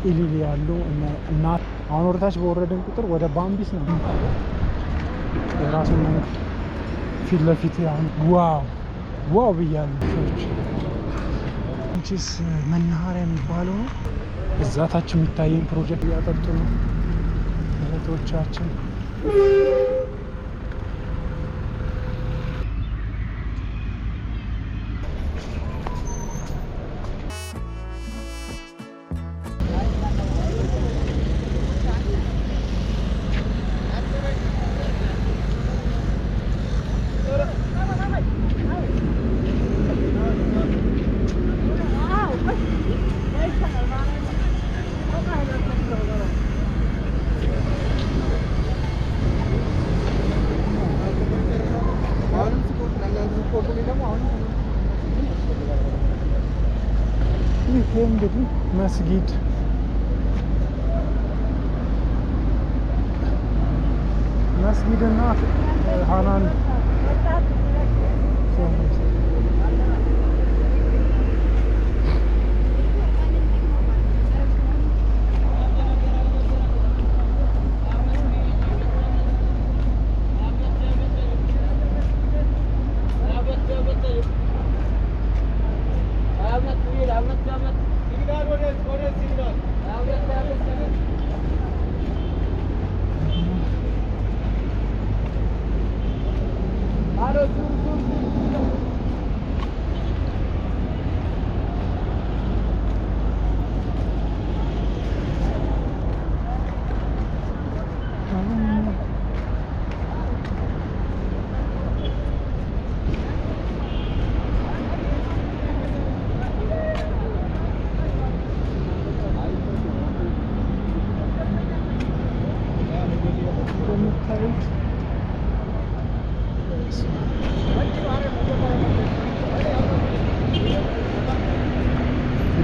ኢሊሊ ያሉ እና አሁን ወደታች በወረድን ቁጥር ወደ ባምቢስ ነው የራሱ መንገድ ፊት ለፊት አሁን ዋው ብያለሁ። እንቺስ መናኸሪያ የሚባለው ነው። እዛ ታች የሚታየን ፕሮጀክት እያጠጡ ነው እህቶቻችን። ይሄ እንግዲህ መስጊድና ሃናን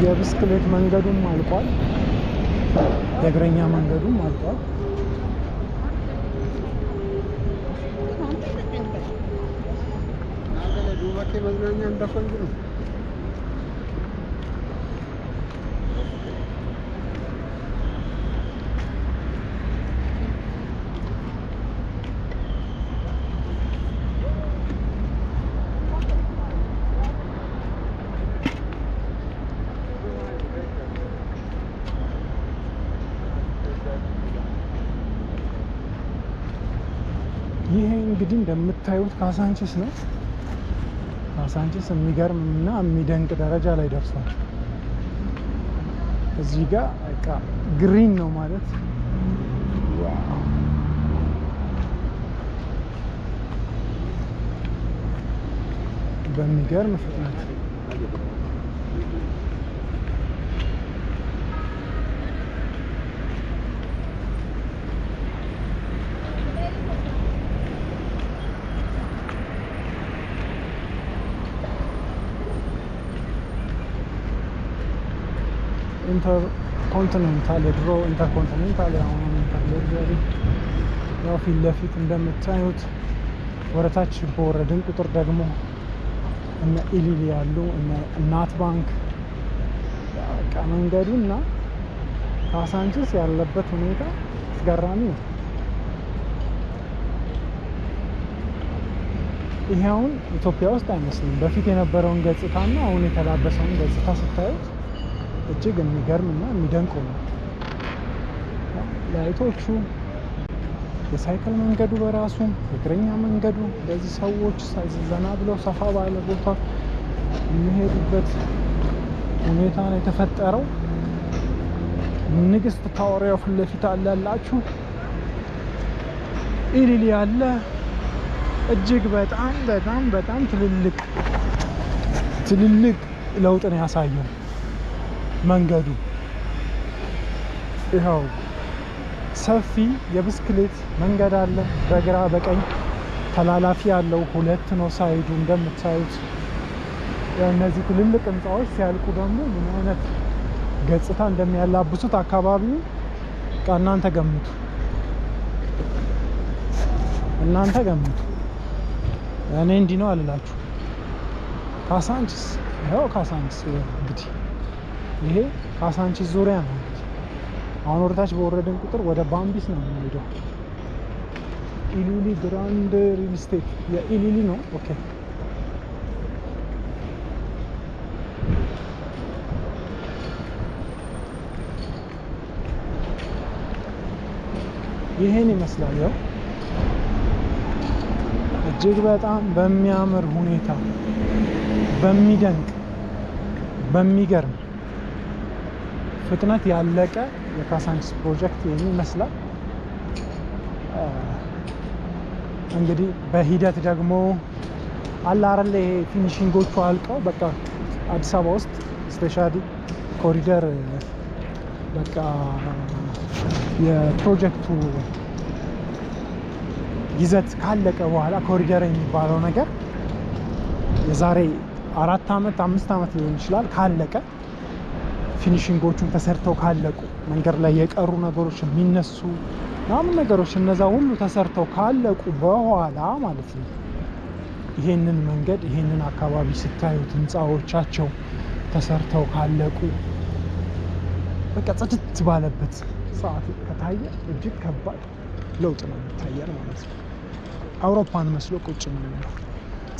የብስክሌት መንገዱም አልቋል፣ የእግረኛ መንገዱም አልቋል። ይሄ እንግዲህ እንደምታዩት ካሳንቺስ ነው። ካሳንቺስ የሚገርም እና የሚደንቅ ደረጃ ላይ ደርሷል። እዚህ ጋር በቃ ግሪን ነው ማለት በሚገርም ፍጥነት ኢንተርኮንቲኔንታል የድሮ ኢንተርኮንቲኔንታል አሁን ኢንተርሌክቸሪ ያው ፊት ለፊት እንደምታዩት ወደታች በወረድን ቁጥር ደግሞ እነ ኢሊሊ ያሉ እነ እናት ባንክ በቃ መንገዱና ካሳንቺስ ያለበት ሁኔታ አስገራሚ ነው። ይሄ አሁን ኢትዮጵያ ውስጥ አይመስልም። በፊት የነበረውን ገጽታና አሁን የተላበሰውን ገጽታ ስታዩት እጅግ የሚገርም እና የሚደንቅ ነው። ላይቶቹ፣ የሳይክል መንገዱ በራሱ የእግረኛ መንገዱ እንደዚህ ሰዎች ዘና ብለው ሰፋ ባለ ቦታ የሚሄዱበት ሁኔታ ነው የተፈጠረው። ንግስት ታወሪያው ፊት ለፊት አላላችሁ ኢሊሊ አለ። እጅግ በጣም ትልልቅ ለውጥን ያሳየው መንገዱ። ይኸው ሰፊ የብስክሌት መንገድ አለ፣ በግራ በቀኝ ተላላፊ ያለው ሁለት ነው ሳይዱ እንደምታዩት። እነዚህ ትልልቅ ህንፃዎች ሲያልቁ ደግሞ ምን አይነት ገጽታ እንደሚያላብሱት አካባቢው እናንተ ገምቱ። እኔ እንዲህ ነው አልላችሁ። ካሳንቺስ ይኸው ካሳንቺስ እንግዲህ ይሄ ካሳንቺስ ዙሪያ ነው። አሁን ወደታች በወረድን ቁጥር ወደ ባምቢስ ነው የምንሄደው። ኢሊሊ ግራንድ ሪል ስቴት የኢሊሊ ነው። ኦኬ ይሄን ይመስላል። ያው እጅግ በጣም በሚያምር ሁኔታ በሚደንቅ በሚገርም ፍጥነት ያለቀ የካሳንቺስ ፕሮጀክት ይሄን ይመስላል። እንግዲህ በሂደት ደግሞ አለ አይደል ይሄ ፊኒሺንጎቹ አልቀው በቃ አዲስ አበባ ውስጥ ስፔሻሊ ኮሪደር በቃ የፕሮጀክቱ ይዘት ካለቀ በኋላ ኮሪደር የሚባለው ነገር የዛሬ 4 ዓመት 5 ዓመት ሊሆን ይችላል ካለቀ ፊኒሺንጎቹን ተሰርተው ካለቁ መንገድ ላይ የቀሩ ነገሮች የሚነሱ ምናምን ነገሮች እነዛ ሁሉ ተሰርተው ካለቁ በኋላ ማለት ነው ይሄንን መንገድ ይሄንን አካባቢ ስታዩት ህንፃዎቻቸው ተሰርተው ካለቁ በቃ ጽድት ባለበት ሰዓት ከታየ እጅግ ከባድ ለውጥ ነው የሚታየን ማለት ነው። አውሮፓን መስሎ ቁጭ ነው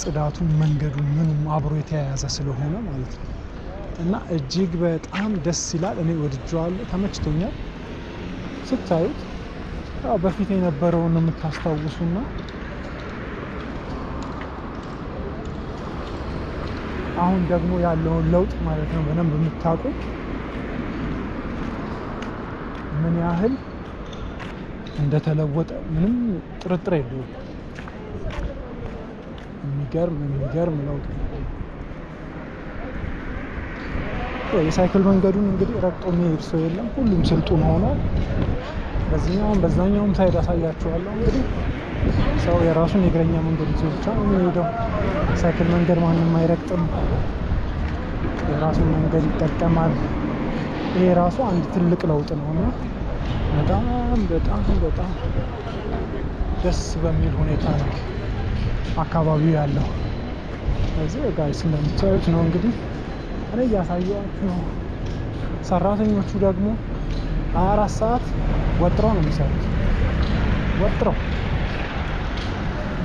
ጽዳቱን መንገዱን ምንም አብሮ የተያያዘ ስለሆነ ማለት ነው። እና እጅግ በጣም ደስ ይላል። እኔ ወድጄዋለሁ፣ ተመችቶኛል። ስታዩት ያው በፊት የነበረውን የምታስታውሱና አሁን ደግሞ ያለውን ለውጥ ማለት ነው በደንብ የምታውቁ ምን ያህል እንደተለወጠ ምንም ጥርጥር የለውም። የሚገርም ለውጥ ነው። የሳይክል መንገዱን እንግዲህ ረግጦ የሚሄድ ሰው የለም። ሁሉም ስልጡን ሆኗል። በዚህኛውም በዛኛውም ሳይድ አሳያችኋለሁ። እንግዲህ ሰው የራሱን የእግረኛ መንገድ ይዞ ብቻ ነው የሚሄደው። ሳይክል መንገድ ማንም አይረግጥም፣ የራሱን መንገድ ይጠቀማል። ይሄ ራሱ አንድ ትልቅ ለውጥ ነው እና በጣም በጣም በጣም ደስ በሚል ሁኔታ ነው አካባቢው ያለው። እዚህ ጋይስ እንደምታዩት ነው እንግዲህ እኔ እያሳየኋችሁ ነው። ሰራተኞቹ ደግሞ 24 ሰዓት ወጥረው ነው የሚሰሩት። ወጥረው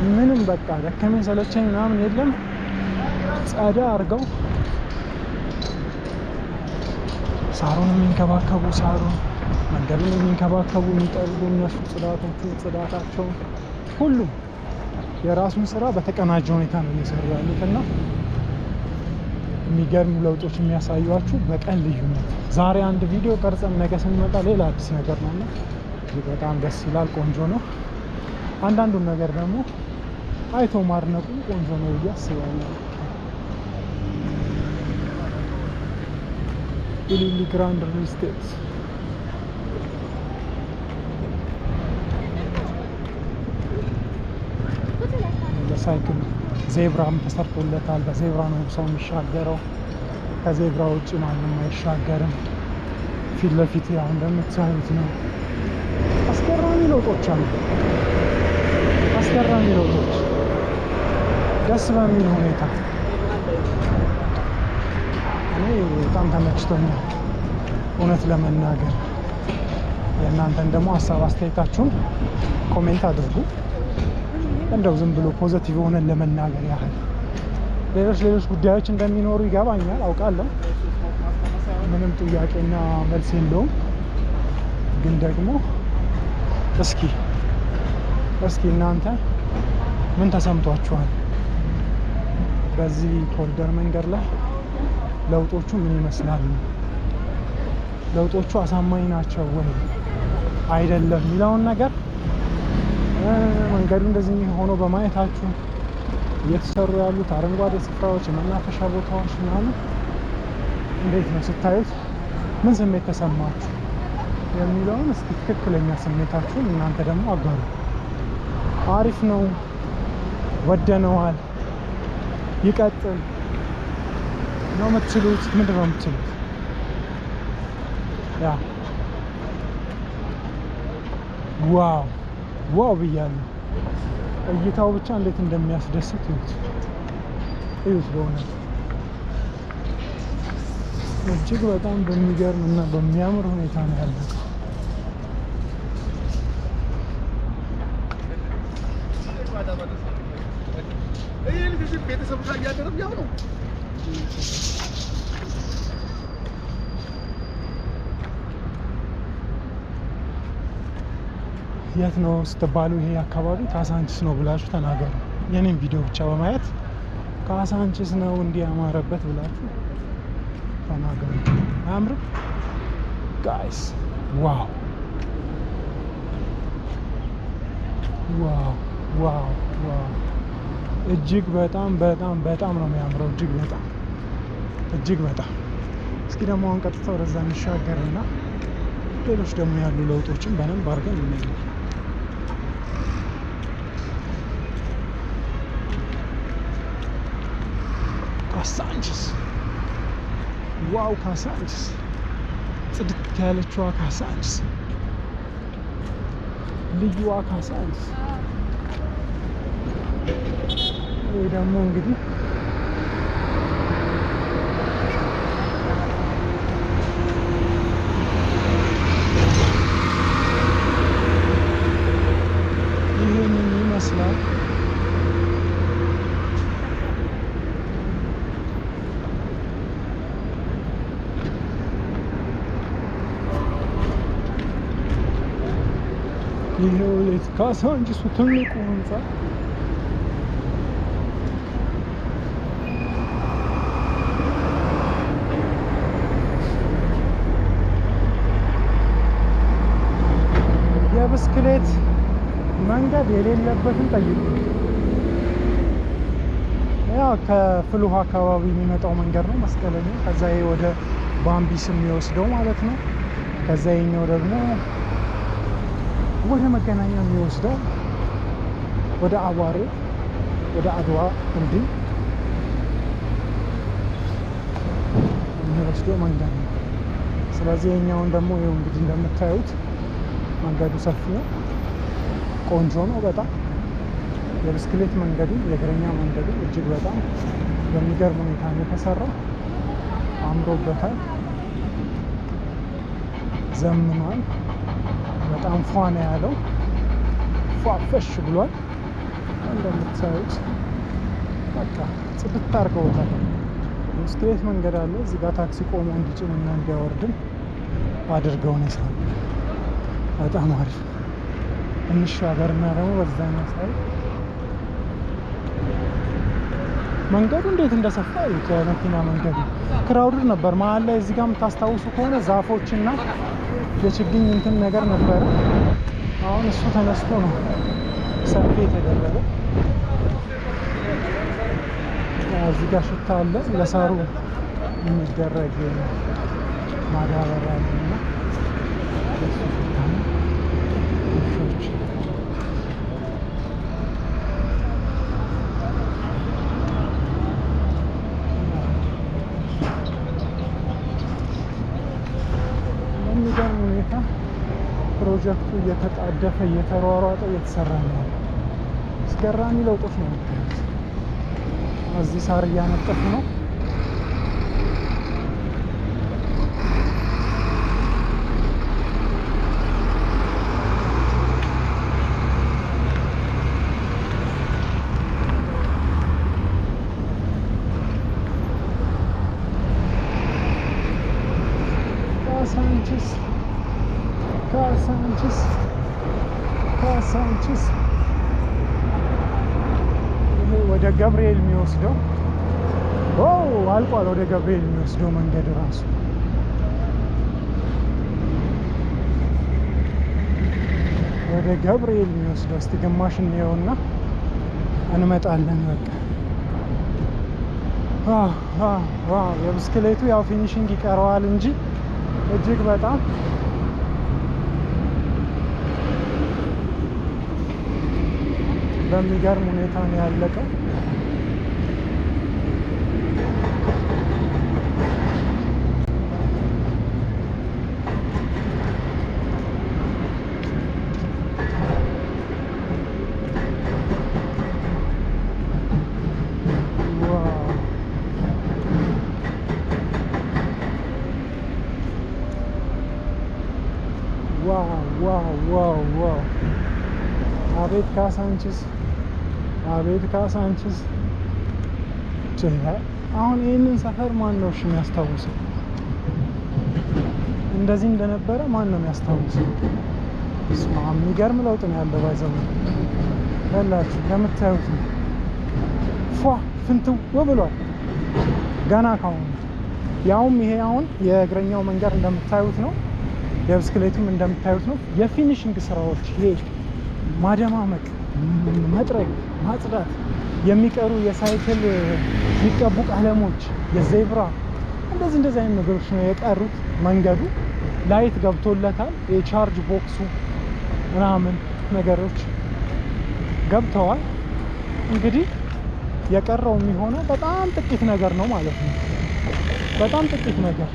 ምንም በቃ ደከመኝ ሰለቸኝ ምናምን የለም። ጸዳ አድርገው ሳሩን የሚንከባከቡ ሳሩን መንገዱን የሚንከባከቡ የሚጠርጉ እነሱ ጽዳታቸውን ሁሉም የራሱን ስራ በተቀናጀ ሁኔታ ነው እየሰሩ ያሉት እና የሚገርሙ ለውጦች የሚያሳዩአችሁ በቀን ልዩነት። ዛሬ አንድ ቪዲዮ ቀርጸን ነገ ስንመጣ ሌላ አዲስ ነገር ነው እና በጣም ደስ ይላል፣ ቆንጆ ነው። አንዳንዱን ነገር ደግሞ አይቶ ማድነቁ ቆንጆ ነው ብዬ አስባለሁ። ኢሊሊ ግራንድ ሪል ስቴት ሳይክል ዜብራም ተሰርቶለታል። በዜብራ ነው ሰው የሚሻገረው። ከዜብራ ውጭ ማንም አይሻገርም። ፊት ለፊት ያው እንደምታዩት ነው። አስገራሚ ለውጦች አሉ። አስገራሚ ለውጦች ደስ በሚል ሁኔታ እኔ በጣም ተመችቶኛል እውነት ለመናገር። የእናንተን ደግሞ ሀሳብ አስተያየታችሁን ኮሜንት አድርጉ። እንደው ዝም ብሎ ፖዚቲቭ ሆነን ለመናገር ያህል ሌሎች ጉዳዮች እንደሚኖሩ ይገባኛል፣ አውቃለሁ። ምንም ጥያቄና መልስ የለውም። ግን ደግሞ እስኪ እናንተ ምን ተሰምቷችኋል? በዚህ ኮሪደር መንገድ ላይ ለውጦቹ ምን ይመስላሉ? ለውጦቹ አሳማኝ ናቸው ወይ አይደለም የሚለውን ነገር መንገዱ እንደዚህ ሆኖ በማየታችሁ እየተሰሩ ያሉት አረንጓዴ ስፍራዎች፣ የመናፈሻ ቦታዎች ምናምን እንዴት ነው ስታዩት? ምን ስሜት ተሰማችሁ የሚለውን እስኪ ትክክለኛ ስሜታችሁን እናንተ ደግሞ አጋሩ። አሪፍ ነው፣ ወደነዋል፣ ይቀጥል ነው የምትሉት? ምንድን ነው የምትሉት? ያ ዋው ብያለሁ። እይታው ብቻ እንዴት እንደሚያስደስት እዩት። በእውነት እጅግ በጣም በሚገርም እና በሚያምር ሁኔታ ነው ያለው። የት ነው ስትባሉ ይሄ አካባቢ ካሳንቺስ ነው ብላችሁ ተናገሩ። የኔም ቪዲዮ ብቻ በማየት ካሳንቺስ ነው እንዲህ ያማረበት ብላችሁ ተናገሩ። አያምርም ጋይስ? ዋው ዋው ዋው ዋው! እጅግ በጣም በጣም በጣም ነው የሚያምረው። እጅግ በጣም እስኪ ደግሞ አሁን ቀጥታ ወደዛ እንሻገርና ሌሎች ደግሞ ያሉ ለውጦችን በደንብ አድርገን እናያለን። ካሳንቺስ ዋው! ካሳንቺስ ጽድት ያለችዋ ካሳንቺስ፣ ልዩዋ ካሳንቺስ። ይህ ደግሞ እንግዲህ ይህንን ይመስላል። ይሄው ካሳንቺሱ ትልቁ ህንፃ የብስክሌት መንገድ የሌለበትን ጠይቁ። ያው ከፍልውሃ አካባቢ የሚመጣው መንገድ ነው መስቀለኛ። ከዛ ይሄ ወደ ባምቢስ የሚወስደው ማለት ነው። ከዛ ይሄኛው ደግሞ ወደ መገናኛ የሚወስደው ወደ አቧሬ ወደ አድዋ እንዲህ የሚወስደው መንገድ ነው። ስለዚህ የኛውን ደግሞ ይኸው እንግዲህ እንደምታዩት መንገዱ ሰፊ ነው፣ ቆንጆ ነው በጣም። የብስክሌት መንገዱ የእግረኛ መንገዱ እጅግ በጣም በሚገርም ሁኔታ ነው የተሰራው። አምሮበታል፣ ዘምኗል። በጣም ፏ ነው ያለው፣ ፏፈሽ ብሏል። እንደምታዩት በቃ ጽድት አድርገውታል። የብስክሌት መንገድ አለ እዚህ ጋር ታክሲ ቆሞ እንዲጭንና እንዲያወርድም አድርገው ነው የሰሩ። በጣም አሪፍ። እንሻገርና ደግሞ በዛ ሳይ መንገዱ እንዴት እንደሰፋ የመኪና መንገዱ ክራውድድ ነበር መሀል ላይ። እዚህ ጋር የምታስታውሱ ከሆነ ዛፎችና የችግኝ እንትን ነገር ነበረ። አሁን እሱ ተነስቶ ነው ሰፊ የተደረገ። እዚህ ጋር ሽታ አለ፣ ለሳሩ የሚደረግ ማዳበሪያ አለና እሱ ሽታ ነው። ውሾች በሚገርም ሁኔታ ፕሮጀክቱ እየተጣደፈ እየተሯሯጠ እየተሰራ ነው። አስገራሚ ለውጦች ነው የሚታዩት። እዚህ ሳር እያነጠፉ ነው። ካሳንቺስ ይሄ ወደ ገብርኤል የሚወስደው አልቋል። ወደ ገብርኤል የሚወስደው መንገድ ራሱ ወደ ገብርኤል የሚወስደው። እስቲ ግማሽ እንየውና እንመጣለን። በቃ የብስክሌቱ ያው ፊኒሽንግ ይቀረዋል እንጂ እጅግ በጣም በሚገርም ሁኔታ ነው ያለቀው። ዋው! አቤት ካሳንቺስ! አቤት ካሳንቺስ! አሁን ይህንን ሰፈር ማን ነው እሺ የሚያስታውሰው? እንደዚህ እንደነበረ ማን ነው የሚያስታውሰው? የሚገርም ለውጥ ነው ያለው። ባይዘው ያላችሁ እንደምታዩት ነው። ፏ ፍንትው ብሏል ገና ካሁን። ያውም ይሄ አሁን የእግረኛው መንገድ እንደምታዩት ነው፣ የብስክሌቱም እንደምታዩት ነው። የፊኒሽንግ ስራዎች ይሄ ማደማመቅ፣ መጥረግ፣ ማጽዳት፣ የሚቀሩ የሳይክል የሚቀቡ ቀለሞች፣ የዜብራ እንደዚህ አይነት ነገሮች ነው የቀሩት። መንገዱ ላይት ገብቶለታል። የቻርጅ ቦክሱ ምናምን ነገሮች ገብተዋል። እንግዲህ የቀረው የሚሆነው በጣም ጥቂት ነገር ነው ማለት ነው። በጣም ጥቂት ነገር።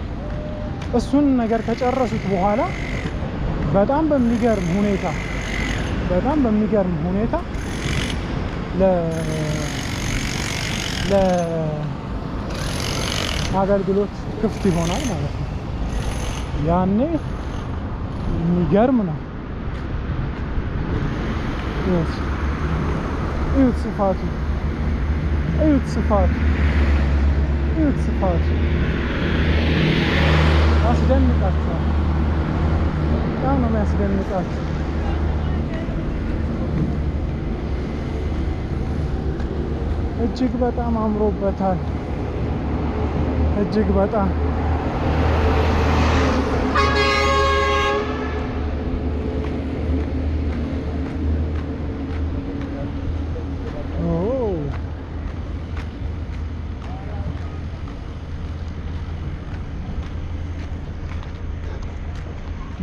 እሱን ነገር ከጨረሱት በኋላ በጣም በሚገርም ሁኔታ ለአገልግሎት ክፍት ይሆናል ማለት ነው። ያኔ የሚገርም ነው። እዩት ስፋቱ፣ እዩት ስፋቱ ያስደንቃችኋል። በጣም ነው የሚያስደንቃችሁ። እጅግ በጣም አምሮበታል። እጅግ በጣም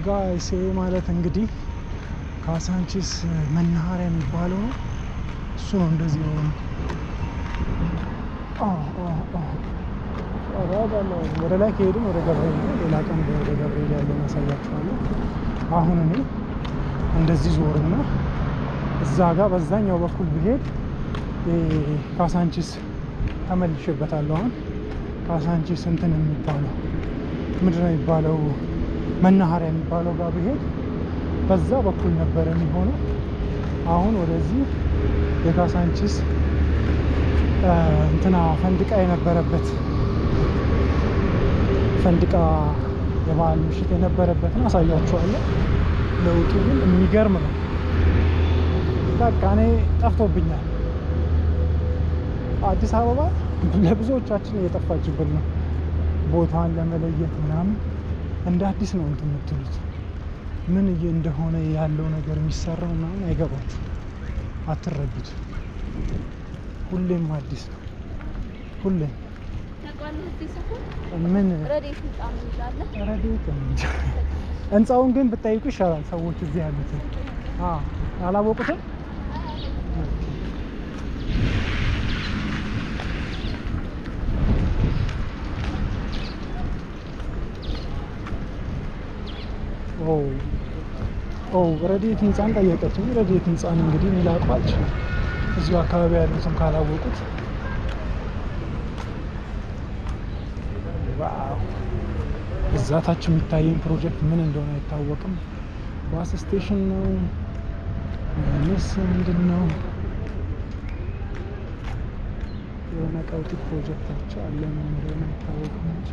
ጋይስ ማለት እንግዲህ ካሳንቺስ መናኸሪያ የሚባለው ነው። እሱ ነው እንደዚህ ነው። ወደ ላይ ከሄድን ወደ ገብርኤል ነው። ሌላ ቀን ወደ ገብርኤል ያለው ያሳያችኋለሁ። አሁን እኔ እንደዚህ ዞርና እዛ ጋር በዛኛው በኩል ብሄድ ካሳንቺስ ተመልሼበታለሁ። አሁን ካሳንቺስ እንትን የሚባለው ምንድን ነው የሚባለው መናኸሪያ የሚባለው ጋር ብሄድ በዛ በኩል ነበረ የሚሆነው። አሁን ወደዚህ የካሳንቺስ እንትና ፈንድቃ የነበረበት ፈንድቃ የበዓል ምሽት የነበረበትን አሳያችኋለሁ። ለውጡ ግን የሚገርም ነው። በቃ እኔ ጠፍቶብኛል። አዲስ አበባ ለብዙዎቻችን እየጠፋችብን ነው። ቦታን ለመለየት ምናምን እንደ አዲስ ነው እንትን የምትሉት። ምን እንደሆነ ያለው ነገር የሚሰራው ምናምን አይገባችሁ፣ አትረዱት። ሁሌም አዲስ ነው። ሁሌም ምን ረዴት ህንፃውን ግን ብታይቁ ይሻላል። ሰዎች እዚህ ያሉትን አላወቁትም። ረዴት ህንፃን ጠየቀችኝ። ረዴት ህንፃን እንግዲህ ሚላቋች እዚሁ አካባቢ ያሉትም ካላወቁት እዛ ታች የሚታየኝ ፕሮጀክት ምን እንደሆነ አይታወቅም። ባስ ስቴሽን ነው ምስ ምንድን ነው? የሆነ ቀውጢ ፕሮጀክታቸው አለ። ምን እንደሆነ አይታወቅም እንጂ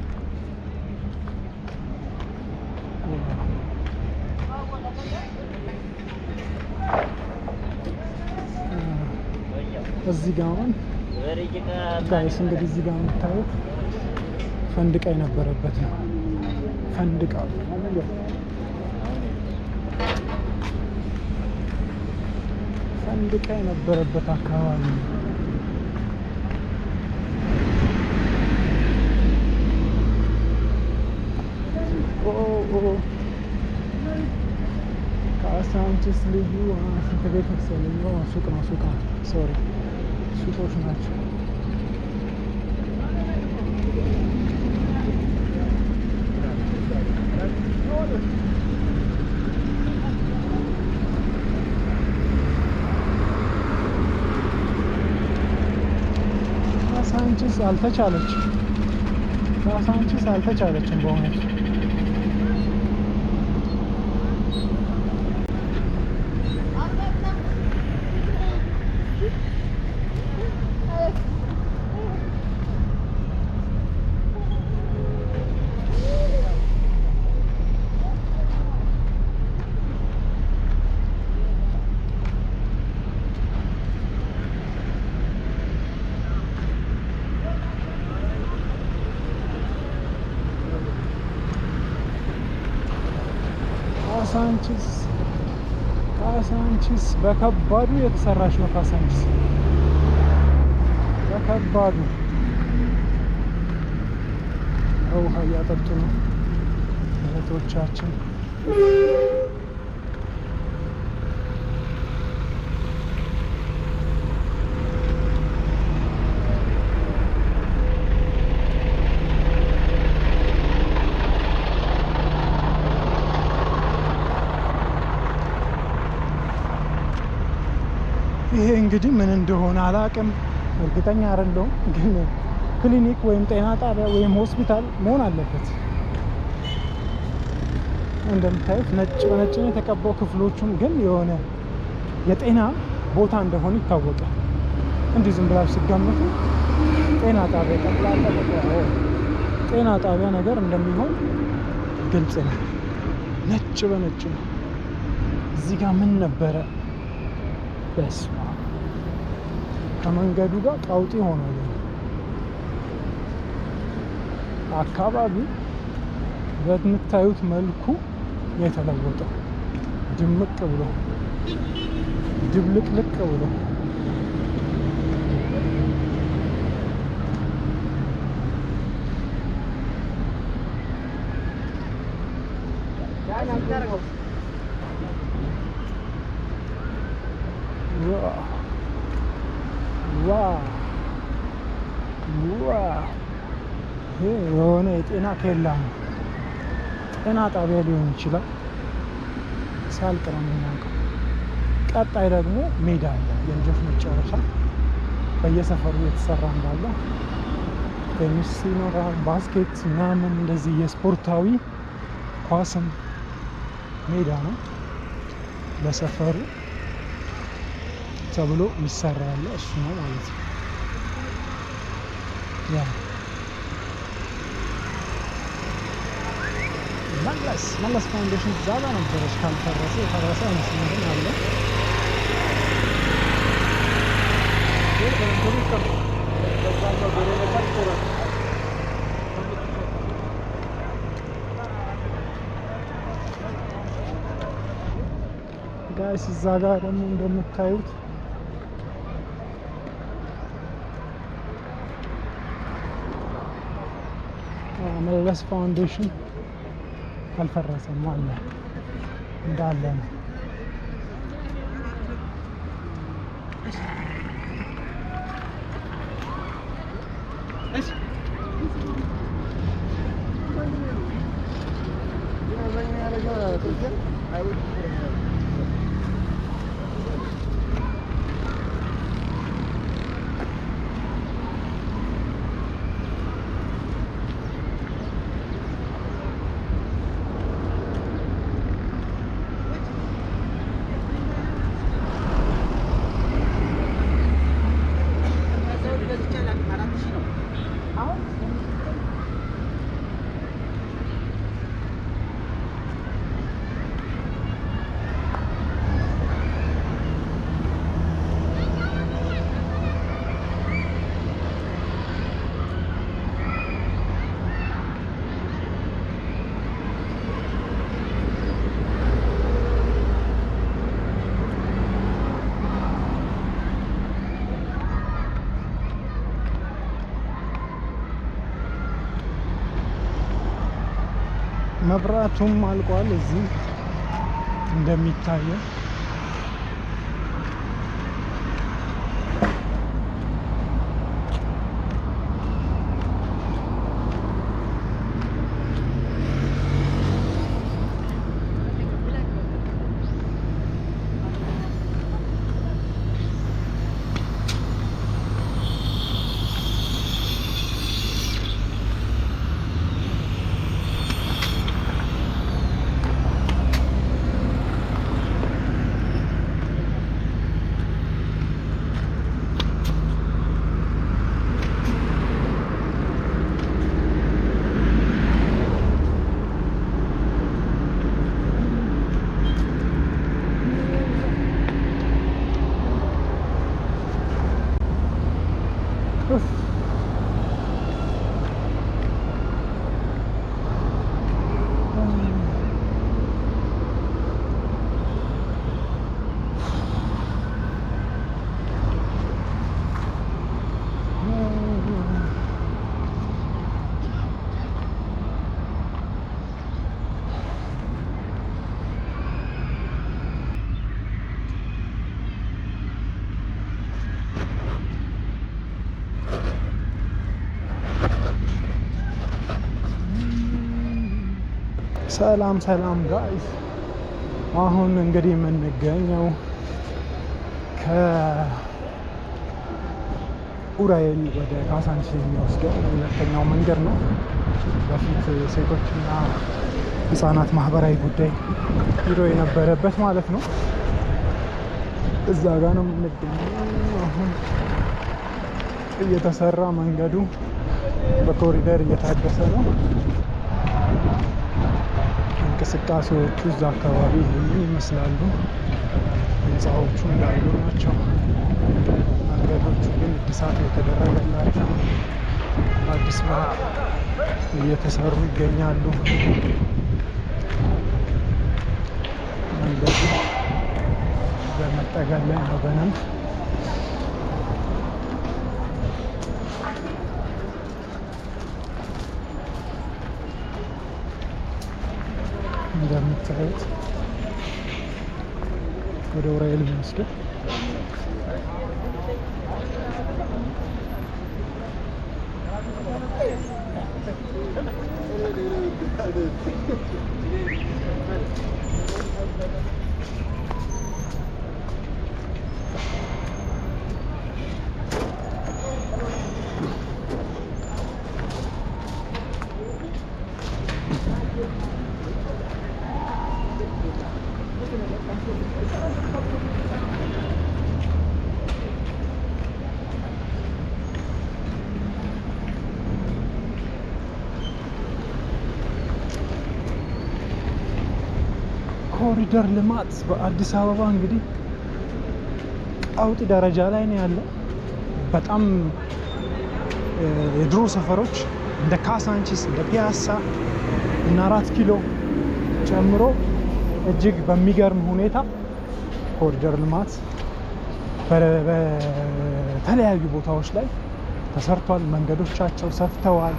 እዚህ ጋር አሁን ጋይስ እንግዲህ እዚህ ጋር የምታዩት ፈንድቃ የነበረበት ነው። ፈንድቃ የነበረበት አካባቢ ነው። ካሳንቺስ ልዩ ሽንት ቤት መሰለኝ። ሱቅ ነው። ሶሪ ሱቆች ናቸው። ካሳንቺስ አልተቻለችም በእውነት። ካሳንቺስ በከባዱ የተሰራች ነው። ካሳንቺስ በከባዱ ውሃ እያጠጡ ነው እህቶቻችን። ይሄ እንግዲህ ምን እንደሆነ አላቅም፣ እርግጠኛ አይደለሁም። ግን ክሊኒክ ወይም ጤና ጣቢያ ወይም ሆስፒታል መሆን አለበት። እንደምታዩት ነጭ በነጭ ነው የተቀባው። ክፍሎቹም ግን የሆነ የጤና ቦታ እንደሆነ ይታወቃል። እንዲህ ዝም ብላችሁ ሲገምቱ ጤና ጣቢያ ጠቅላላ ጤና ጣቢያ ነገር እንደሚሆን ግልጽ ነው። ነጭ በነጭ ነው። እዚህ ጋር ምን ነበረ? በስመ አብ ከመንገዱ ጋር ቃውጢ ሆኗል። አካባቢው በምታዩት መልኩ የተለወጠው ድምቅ ብሎ ድብልቅልቅ ብሎ የሆነ የጤና ኬላ ነው። ጤና ጣቢያ ሊሆን ይችላል። ሲያልቅ ነው የምናውቀው። ቀጣይ ደግሞ ሜዳ አለ፣ የልጆች መጫወቻ በየሰፈሩ የተሰራ እንዳለ ቴኒስ ይኖራል፣ ባስኬት ምናምን እንደዚህ የስፖርታዊ ኳስም ሜዳ ነው ለሰፈሩ ተብሎ ይሰራ ያለ እሱ ነው ማለት ነው። ያ መለስ ፋውንዴሽን እዛ ጋር ነበረች። ካልፈረሰ የፈረሰ አይመስለኝም አለ። ጋይስ እዛ ጋር ደግሞ እንደምታዩት መለስ ፋውንዴሽን አልፈረሰም አለ እንዳለ ነው። መብራቱም አልቋል እዚህ እንደሚታየው። ሰላም ሰላም ጋይስ፣ አሁን እንግዲህ የምንገኘው ከኡራኤል ወደ ካሳንቺስ የሚወስደው ሁለተኛው መንገድ ነው። በፊት ሴቶችና ህጻናት ማህበራዊ ጉዳይ ቢሮ የነበረበት ማለት ነው። እዛ ጋር ነው የምንገኘው። አሁን እየተሰራ መንገዱ በኮሪደር እየታደሰ ነው። እንቅስቃሴዎቹ እዛ አካባቢ ይመስላሉ። ህንፃዎቹ እንዳሉ ናቸው። መንገዶቹ ግን እድሳት የተደረገላቸው አዲስ መልክ እየተሰሩ ይገኛሉ። መንገዱ በመጠገን ላይ ነው። በደንብ እንደምታዩት ወደ ኡራኤል የሚወስደው ኮሪደር ልማት በአዲስ አበባ እንግዲህ ቀውጢ ደረጃ ላይ ነው ያለው። በጣም የድሮ ሰፈሮች እንደ ካሳንቺስ፣ እንደ ፒያሳ እና 4 ኪሎ ጨምሮ እጅግ በሚገርም ሁኔታ ኮሪደር ልማት በተለያዩ ቦታዎች ላይ ተሰርቷል። መንገዶቻቸው ሰፍተዋል።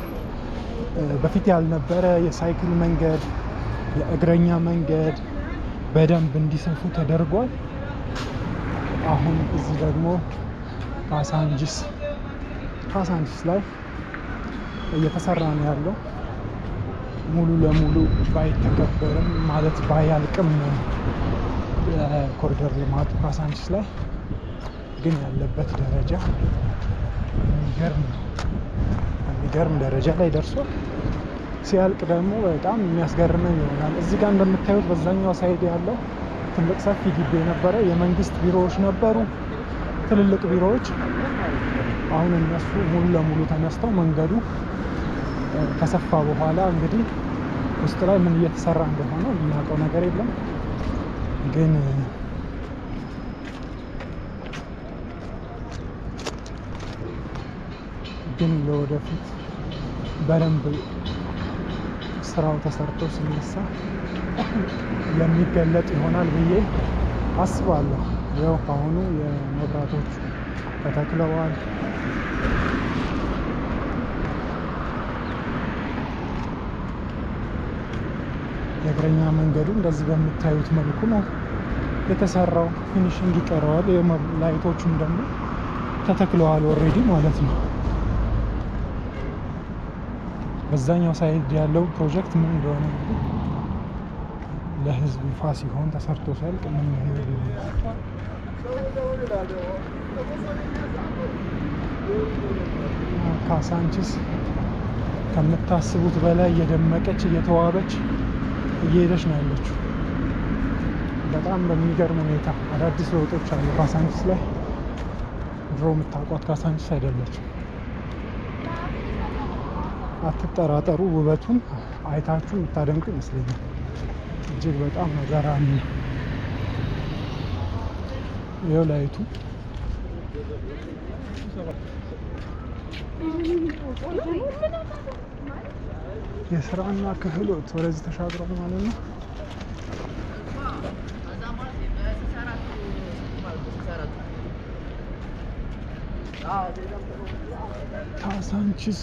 በፊት ያልነበረ የሳይክል መንገድ፣ የእግረኛ መንገድ በደንብ እንዲሰፉ ተደርጓል። አሁን እዚህ ደግሞ ካሳንቺስ ላይ እየተሰራ ነው ያለው። ሙሉ ለሙሉ ባይተገበርም ማለት ባያልቅም ኮሪደር ልማቱ ካሳንቺስ ላይ ግን ያለበት ደረጃ የሚገርም ደረጃ ላይ ደርሷል። ሲያልቅ ደግሞ በጣም የሚያስገርመኝ ይሆናል። እዚህ ጋር እንደምታዩት በዛኛው ሳይድ ያለው ትልቅ ሰፊ ግቢ የነበረ የመንግስት ቢሮዎች ነበሩ፣ ትልልቅ ቢሮዎች። አሁን እነሱ ሙሉ ለሙሉ ተነስተው መንገዱ ከሰፋ በኋላ እንግዲህ ውስጥ ላይ ምን እየተሰራ እንደሆነ የምናውቀው ነገር የለም። ግን ለወደፊት በደንብ ስራው ተሰርቶ ሲነሳ የሚገለጥ ይሆናል ብዬ አስባለሁ። ያው አሁኑ የመብራቶቹ ተተክለዋል። የእግረኛ መንገዱ እንደዚህ በምታዩት መልኩ ነው የተሰራው። ፊኒሽንግ ይቀረዋል። ላይቶቹም ደግሞ ተተክለዋል ኦልሬዲ ማለት ነው። በዛኛው ሳይድ ያለው ፕሮጀክት ምን እንደሆነ ለህዝብ ይፋ ሲሆን ተሰርቶ ሲያልቅ ምን ካሳንቺስ ከምታስቡት በላይ እየደመቀች እየተዋበች እየሄደች ነው ያለችው። በጣም በሚገርም ሁኔታ አዳዲስ ለውጦች አሉ ካሳንቺስ ላይ። ድሮ የምታውቋት ካሳንቺስ አይደለችም። አትጠራጠሩ፣ ውበቱን አይታችሁ የምታደንቁ ይመስለኛል። እጅግ በጣም ገራሚ ነው። ይኸው ላይቱ የስራና ክህሎት ወደዚህ ተሻግሯል ማለት ነው። ካሳንቺስ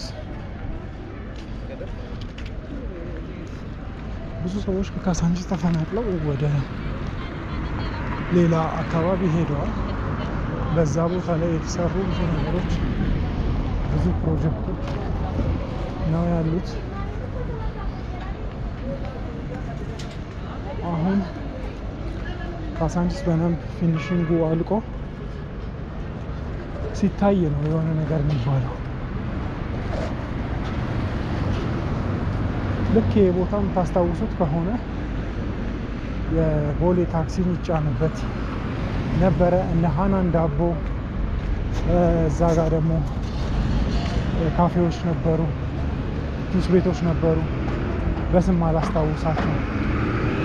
ብዙ ሰዎች ከካሳንቺስ ተፈናቅለው ወደ ሌላ አካባቢ ሄደዋል። በዛ ቦታ ላይ የተሰሩ ብዙ ነገሮች፣ ብዙ ፕሮጀክቶች ነው ያሉት። ካሳንቺስ በደንብ ፊኒሽንጉ አልቆ ሲታይ ነው የሆነ ነገር የሚባለው። ልክ የቦታ የምታስታውሱት ከሆነ የቦሌ ታክሲ የሚጫንበት ነበረ። እነ ሃናን ዳቦ እዛ ጋር ደግሞ ካፌዎች ነበሩ፣ ጁስ ቤቶች ነበሩ። በስም አላስታውሳቸው።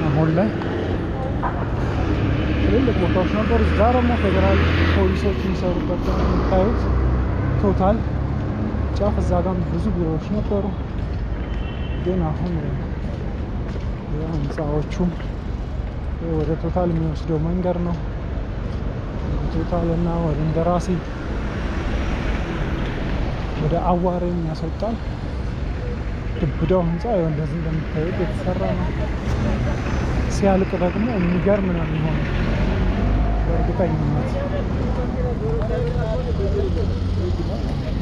አሁን ላይ ትልልቅ ቦታዎች ነበሩ። እዛ ደግሞ ፌዴራል ፖሊሶች የሚሰሩበት የምታዩት ቶታል ጫፍ እዛ ጋር ብዙ ቢሮዎች ነበሩ። ግን አሁን ህንፃዎቹም ወደ ቶታል የሚወስደው መንገድ ነው። ቶታል እና ወደ እንደራሴ ወደ አዋሬም ያስወጣል። ግብዳው ህንፃ እንደዚህ እንደምታዩት የተሰራ ነው። ሲያልቅ ደግሞ የሚገርም ነው የሚሆነው በእርግጠኝነት።